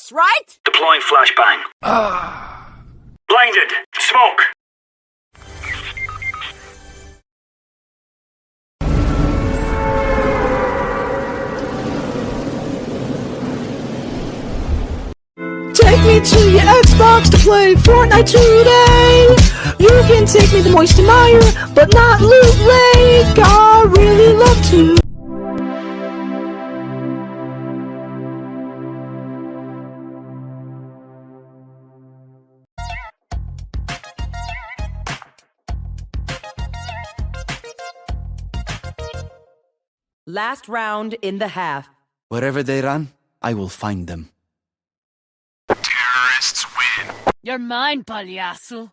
house, right? Deploying flashbang. Blinded. Smoke. Take me to your Xbox to play Fortnite today. You can take me to Moisty Mire, but not Loot Lake. I really love to. Last round in the half. Wherever they run, I will find them. Terrorists win. You're mine, Palhaço.